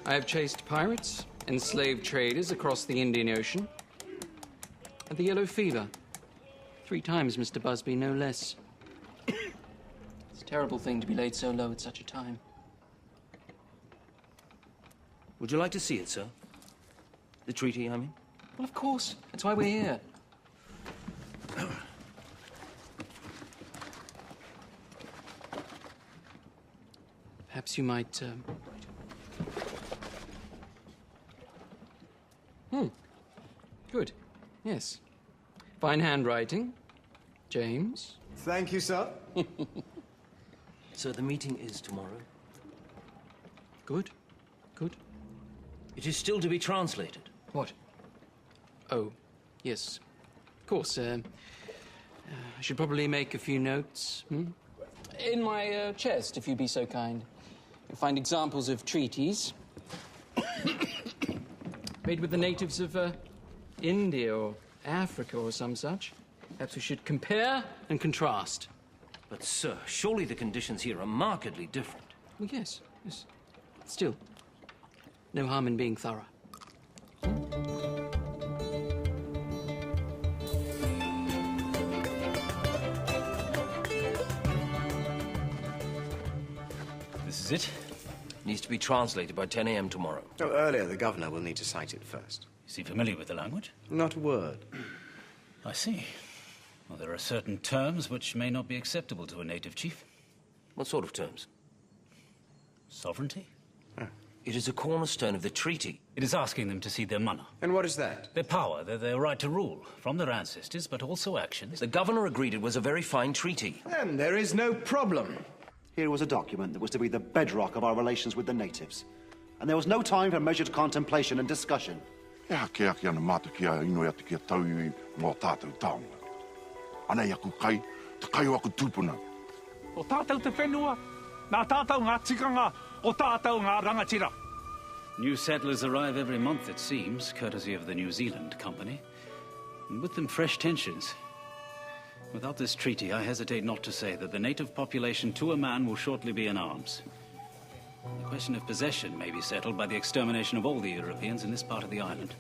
I have chased pirates and slave traders across the Indian Ocean. And the yellow fever. 3 times, Mr. Busby, no less. It's a terrible thing to be laid so low at such a time. Would you like to see it, sir? The treaty, I mean? Well, of course. That's why we're here. Perhaps you might, Good. Yes. Fine handwriting. James. Thank you, sir. So the meeting is tomorrow? Good. Good. It is still to be translated. What? Oh, yes. Of course, I should probably make a few notes. In my chest, if you'd be so kind. You'll find examples of treaties made with the natives of India or Africa or some such. Perhaps we should compare and contrast. But, sir, surely the conditions here are markedly different. Well, yes. Still, no harm in being thorough. This is it? Needs to be translated by 10 a.m. tomorrow. Oh, earlier, the governor will need to cite it first. Is he familiar with the language? Not a word. I see. Well, there are certain terms which may not be acceptable to a native chief. What sort of terms? Sovereignty? It is a cornerstone of the treaty. It is asking them to cede their mana. And what is that? Their power, their right to rule, from their ancestors, but also actions. The governor agreed it was a very fine treaty. Then there is no problem. Here was a document that was to be the bedrock of our relations with the natives. And there was no time for measured contemplation and discussion. Ea ke aki ana mata kia ino ia te kia tau I ngō tātou taonga. Ana ia ku kai, te kai o aku tūpuna. O tātou te whenua, nā tātou ngā tikanga, o tātou ngā rangatira. New settlers arrive every month, it seems, courtesy of the New Zealand Company. And with them, fresh tensions. Without this treaty, I hesitate not to say that the native population to a man will shortly be in arms. The question of possession may be settled by the extermination of all the Europeans in this part of the island.